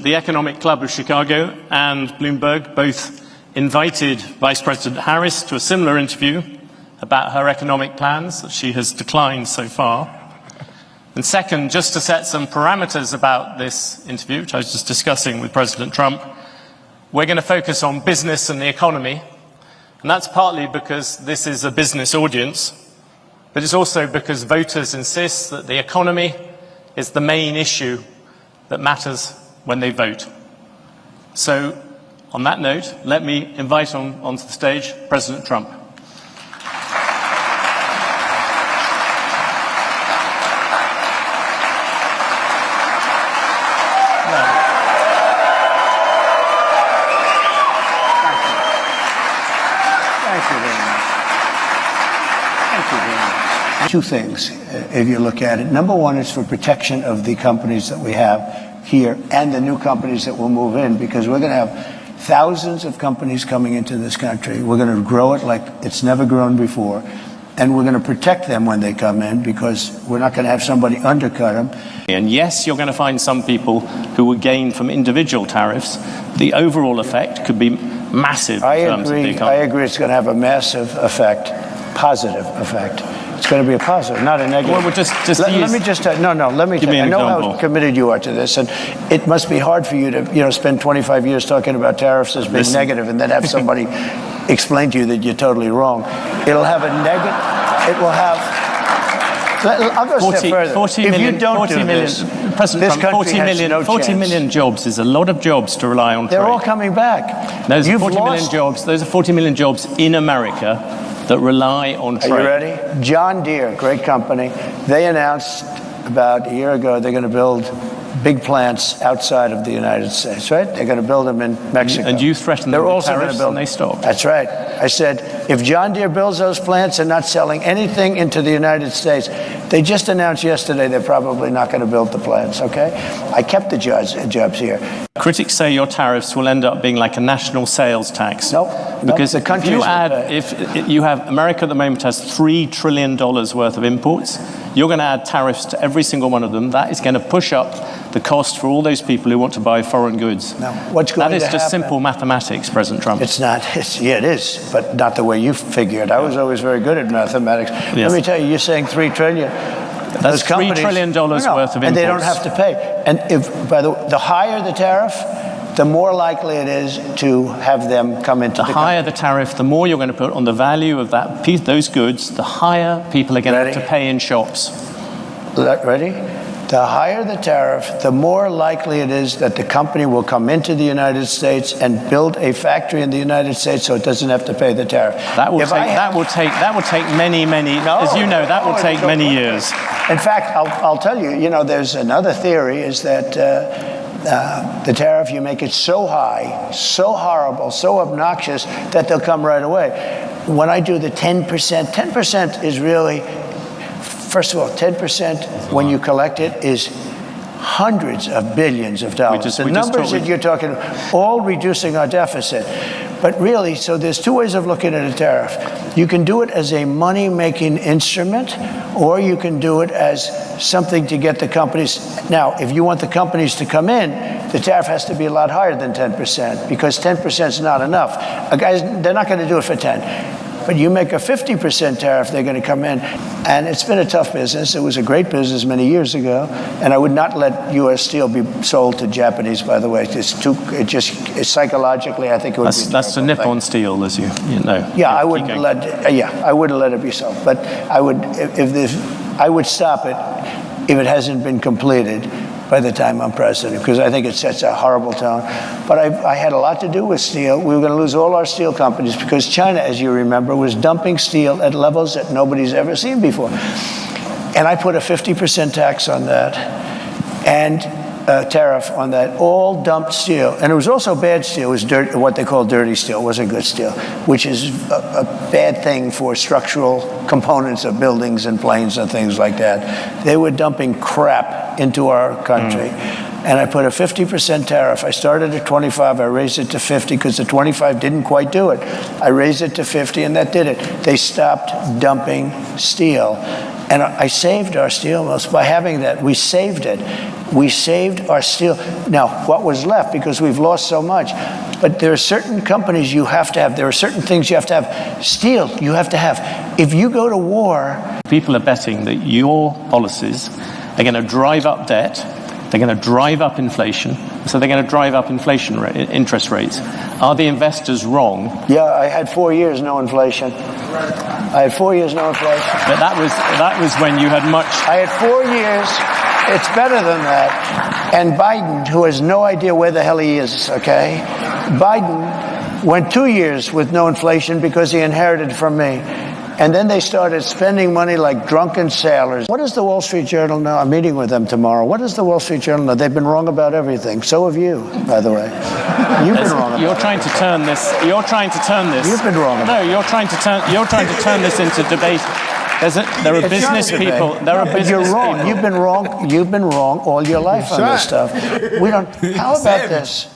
the Economic Club of Chicago and Bloomberg both invited Vice President Harris to a similar interview about her economic plans that she has declined so far. And second, just to set some parameters about this interview, which I was just discussing with President Trump, we're going to focus on business and the economy. And that's partly because this is a business audience, but it's also because voters insist that the economy is the main issue that matters when they vote. So, on that note, let me invite onto the stage President Trump. Two things, if you look at it. Number one is for protection of the companies that we have here and the new companies that will move in, because we're going to have thousands of companies coming into this country. We're going to grow it like it's never grown before, and we're going to protect them when they come in, because we're not going to have somebody undercut them. And yes, you're going to find some people who will gain from individual tariffs. The overall effect could be massive in terms of the economy. I agree it's going to have a massive effect, positive effect. It's going to be a positive, not a negative. Well, let me just I know how committed you are to this, and it must be hard for you to spend 25 years talking about tariffs as being negative, and then have somebody explain to you that you're totally wrong. It'll have a negative. It will have. I'll go a step further. 40 million, President Trump, 40 million jobs is a lot of jobs to rely on. They're all coming back. Those are 40 million jobs. Those are 40 million jobs in America that rely on trade. Are you ready? John Deere, great company. They announced about a year ago they're going to build big plants outside of the United States, right? They're going to build them in Mexico. And you threatened them with tariffs and they stopped. That's right. I said, if John Deere builds those plants and not selling anything into the United States, they just announced yesterday they're probably not going to build the plants, okay? I kept the jobs here. Critics say your tariffs will end up being like a national sales tax. Because the country if you have America at the moment has $3 trillion worth of imports, you're going to add tariffs to every single one of them. That is going to push up the cost for all those people who want to buy foreign goods. Now, what's going to happen? That is just simple mathematics, President Trump. It's not. Yeah, it is, but not the way you figure it. I was always very good at mathematics. Yes. Let me tell you, you're saying $3 trillion. That's $3 trillion worth of imports. And they don't have to pay. And the higher the tariff, the more likely it is to have them come into the country. The higher the tariff, the more you're going to put on the value of that piece, those goods, the higher people are going to have to pay in shops. Ready? The higher the tariff, the more likely it is that the company will come into the United States and build a factory in the United States so it doesn't have to pay the tariff. That will take many, as you know, that will take many years. In fact, I'll tell you, there's another theory is that the tariff, you make it so high, so horrible, so obnoxious that they'll come right away. When I do the 10%, 10% is really, first of all, 10% when you collect it is hundreds of billions of dollars. The numbers that you're talking about, all reducing our deficit. But really, so there's two ways of looking at a tariff. You can do it as a money-making instrument, or you can do it as something to get the companies. Now, if you want the companies to come in, the tariff has to be a lot higher than 10%, because 10% is not enough. Guys, they're not going to do it for 10. But you make a 50% tariff, they're going to come in. And it's been a tough business. It was a great business many years ago. And I would not let U.S. steel be sold to Japanese, by the way. It's psychologically, I think it would be That's the Nippon steel, as you know. Yeah, I wouldn't let it be sold. But I would stop it if it hasn't been completed by the time I'm president, because I think it sets a horrible tone. But I had a lot to do with steel. We were going to lose all our steel companies because China, as you remember, was dumping steel at levels that nobody's ever seen before. And I put a 50% tax on that and a tariff on that, all dumped steel. And it was also bad steel. It was what they call dirty steel. It wasn't good steel, which is a bad thing for structural components of buildings and planes and things like that. They were dumping crap into our country. and I put a 50% tariff. I started at 25, I raised it to 50 because the 25 didn't quite do it. I raised it to 50 and that did it. They stopped dumping steel. And I saved our steel mills by having that. We saved it. We saved our steel. Now, what was left, because we've lost so much, but there are certain companies you have to have. There are certain things you have to have. Steel, you have to have. If you go to war... People are betting that your policies are going to drive up debt, they're going to drive up inflation, so they're going to drive up interest rates. Are the investors wrong? Yeah, I had 4 years no inflation. I had 4 years no inflation. But that was when you had much... I had 4 years. It's better than that. And Biden, who has no idea where the hell he is, okay? Biden went 2 years with no inflation because he inherited from me. And then they started spending money like drunken sailors. What does the Wall Street Journal know? I'm meeting with them tomorrow. What does the Wall Street Journal know? They've been wrong about everything. So have you, by the way. You've been wrong about You're trying to turn this. You're trying to turn this. You've been wrong about You're trying to turn this into debate. There are business people. There are business You're wrong. people. You've been wrong all your life on this stuff. We don't. How about this?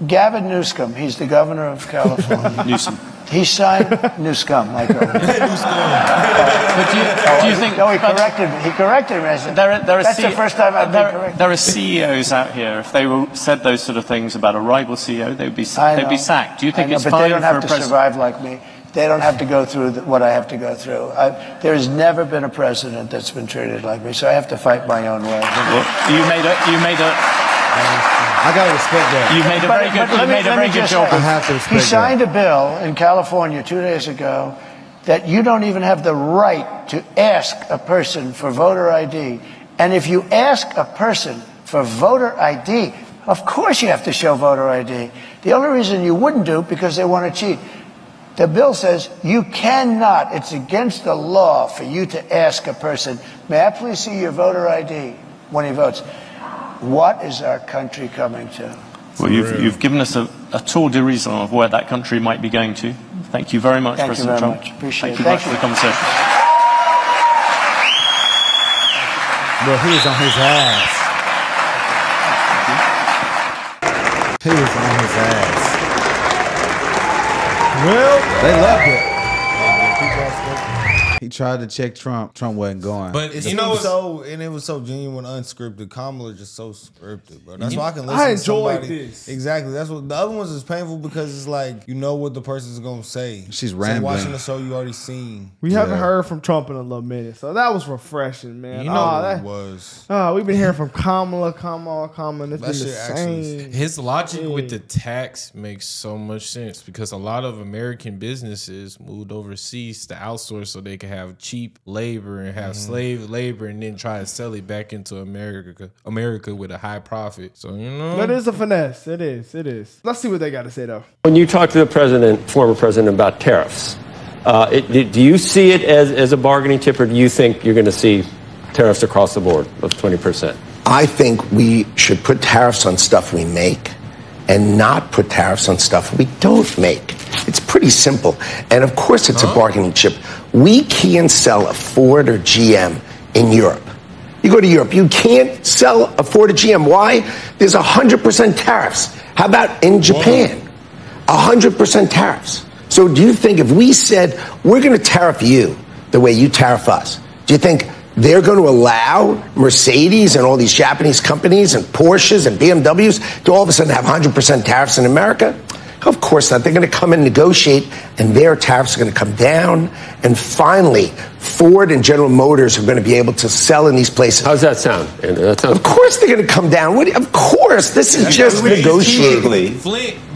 Gavin Newsom. He's the governor of California. Newsom. He signed Newsom, like But do you think? No, he corrected me. He corrected me. I said, that's the first time I've been corrected. There are CEOs out here. If they said those sort of things about a rival CEO, they'd be sacked. Do you think it's fine for a president? But they don't have to survive like me. They don't have to go through what I have to go through. There has never been a president that's been treated like me, so I have to fight my own way. Well, you made a. I gotta respect that. You made a very good. You made a very good job. I have to respect He signed a bill in California 2 days ago that you don't even have the right to ask a person for voter ID. And if you ask a person for voter ID, of course you have to show voter ID. The only reason you wouldn't do it because they want to cheat. The bill says you cannot, it's against the law for you to ask a person, may I please see your voter ID when he votes? What is our country coming to? Well, you've given us a tour d'horizon of where that country might be going to. Thank you very much, President Trump. Appreciate it. Thank you very much for the conversation. Well, he was on his ass. He was on his ass. Well, they loved it. He tried to check Trump. Trump wasn't going. But it was so genuine, unscripted. Kamala just so scripted, bro. That's why I can listen to somebody. I enjoyed this. Exactly. That's what the other ones is painful because it's like you know what the person's gonna say. She's rambling. So watching the show you already seen. We haven't heard from Trump in a little minute, so that was refreshing, man. You know what it was. We've been hearing from Kamala. And it's been the same. His logic with the tax makes so much sense because a lot of American businesses moved overseas to outsource so they could have cheap labor and have slave labor and then try to sell it back into America with a high profit. So, you know. That is a finesse. It is. Let's see what they got to say, though. When you talk to the former president about tariffs, do you see it as a bargaining chip or do you think you're going to see tariffs across the board of 20%? I think we should put tariffs on stuff we make and not put tariffs on stuff we don't make. It's pretty simple. And of course it's a bargaining chip. We can't sell a Ford or GM in Europe. You go to Europe, you can't sell a Ford or GM. Why? There's 100% tariffs. How about in Japan? 100% tariffs. So do you think if we said, we're going to tariff you the way you tariff us, do you think they're going to allow Mercedes and all these Japanese companies and Porsches and BMWs to all of a sudden have 100% tariffs in America? Of course not. They're going to come and negotiate, and their tariffs are going to come down. And finally, Ford and General Motors are going to be able to sell in these places. How's that sound, Andrew? Of course they're going to come down. Of course. This is just negotiating.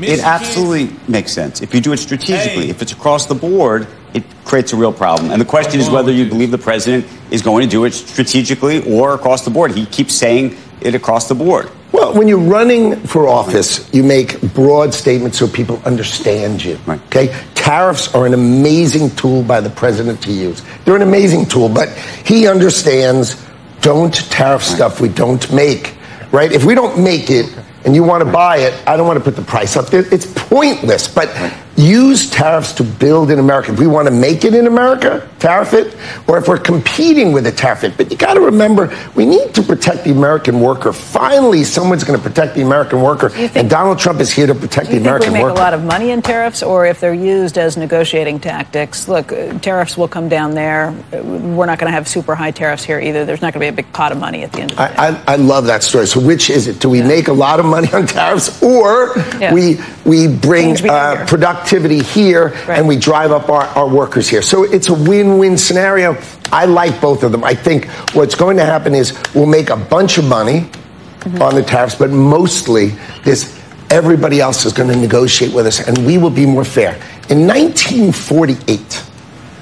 It absolutely makes sense. If you do it strategically, if it's across the board, it creates a real problem. And the question is whether you believe the president is going to do it strategically or across the board. He keeps saying it across the board. Well, when you're running for office, you make broad statements so people understand you. Right. Okay? Tariffs are an amazing tool by the president to use. They're an amazing tool, but he understands don't tariff stuff we don't make. Right? If we don't make it and you want to buy it, I don't want to put the price up there. It's pointless. But use tariffs to build in America. If we want to make it in America, tariff it, or if we're competing with it, tariff it. But you got to remember, we need to protect the American worker. Finally, someone's going to protect the American worker, and Donald Trump is here to protect the American worker. Do you think we make a lot of money in tariffs, or if they're used as negotiating tactics? Look, tariffs will come down there. We're not going to have super high tariffs here either. There's not going to be a big pot of money at the end of the day. I love that story. So which is it? Do we make a lot of money on tariffs, or we bring productivity here and we drive up our workers here? So it's a win-win scenario. I like both of them. I think what's going to happen is we'll make a bunch of money on the tariffs, but mostly everybody else is going to negotiate with us, and we will be more fair. In 1948,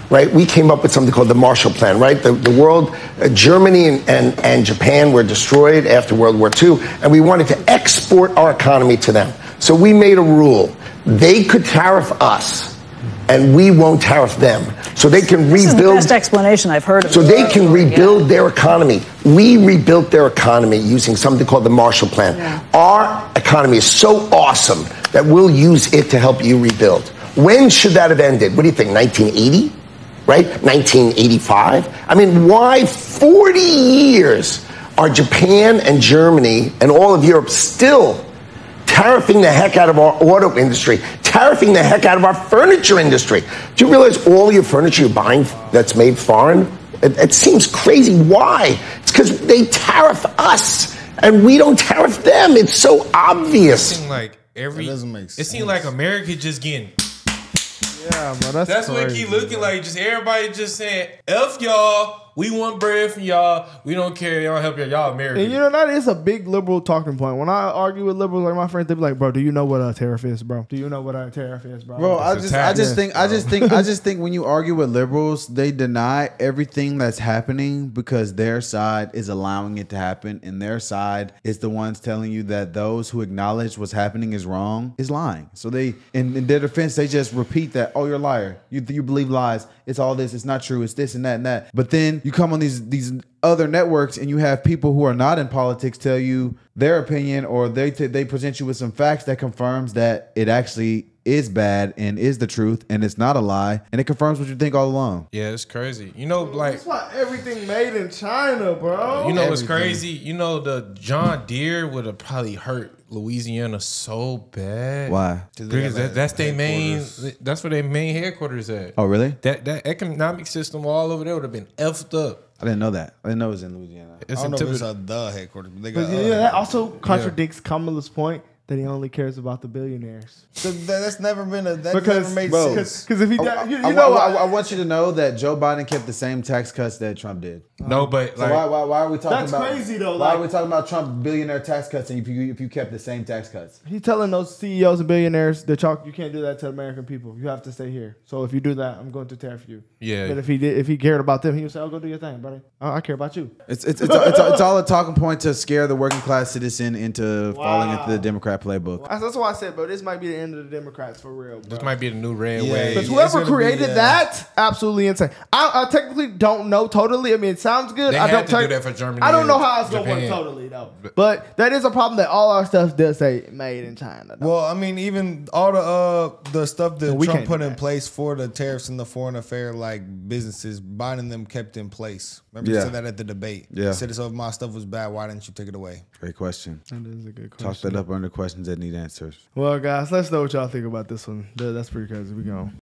right, we came up with something called the Marshall Plan, right? The world, Germany and Japan were destroyed after World War II, and we wanted to export our economy to them. So we made a rule. They could tariff us, and we won't tariff them. So they can rebuild. This is the best explanation I've heard of. So they can rebuild their economy. We rebuilt their economy using something called the Marshall Plan. Our economy is so awesome that we'll use it to help you rebuild. When should that have ended? What do you think, 1980? Right? 1985? I mean, why 40 years are Japan and Germany and all of Europe still tariffing the heck out of our auto industry, tariffing the heck out of our furniture industry? Do you realize all your furniture you're buying that's made foreign? It seems crazy. Why? It's because they tariff us and we don't tariff them. It's so obvious. It seems like It doesn't make sense. It seems like America just getting. Yeah, bro, that's what it keep looking like. Just everybody just saying, F y'all. We want bread from y'all. We don't care. Y'all help y'all American. And you know, that is a big liberal talking point. When I argue with liberals, like my friends, they be like, "Bro, do you know what a tariff is, bro? Do you know what a tariff is, bro?" Bro, I just think when you argue with liberals, they deny everything that's happening because their side is allowing it to happen, and their side is the ones telling you that those who acknowledge what's happening is wrong is lying. So they, in their defense, they just repeat that, "Oh, you're a liar. You believe lies. It's all this. It's not true. It's this and that and that." But then you come on these other networks and you have people who are not in politics tell you their opinion, or they present you with some facts that confirms that it actually is bad and is the truth and it's not a lie, and it confirms what you think all along. Yeah, it's crazy. You know, like that's why everything made in China, bro. You know what's crazy? You know, the John Deere would have probably hurt Louisiana so bad. Why? Because that's their main. That's where their main headquarters at. Oh, really? That economic system all over there would have been effed up. I didn't know that. I didn't know it was in Louisiana. I don't know if it's the headquarters. But they got that also contradicts Kamala's point that he only cares about the billionaires. That's never been never made sense. Because if he, I want you to know that Joe Biden kept the same tax cuts that Trump did. No, but so why are we talking that's about? That's crazy though. Why are we talking about Trump billionaire tax cuts and if you kept the same tax cuts? He's telling those CEOs and billionaires that you can't do that to American people. You have to stay here. So if you do that, I'm going to tariff you. Yeah. But if he cared about them, he would say, "I'll go do your thing, buddy. I care about you." It's all a talking point to scare the working class citizen into falling into the Democrat playbook. That's why I said, bro, this might be the end of the Democrats for real, bro. This might be the new red wave. Because whoever created that, absolutely insane. I technically don't know totally. I mean, it sounds good. They had to do that for Germany. I don't know how it's going to work totally, though. But that is a problem that all our stuff does say made in China, though. Well, I mean, even all the stuff that Trump put in place for the tariffs and the foreign affair like businesses, Biden them kept in place. Remember you said that at the debate. Yeah. He said, so if my stuff was bad, why didn't you take it away? Great question. That is a good question. Talk that up under questions that need answers. Well, guys, let's know what y'all think about this one. That's pretty crazy. We go.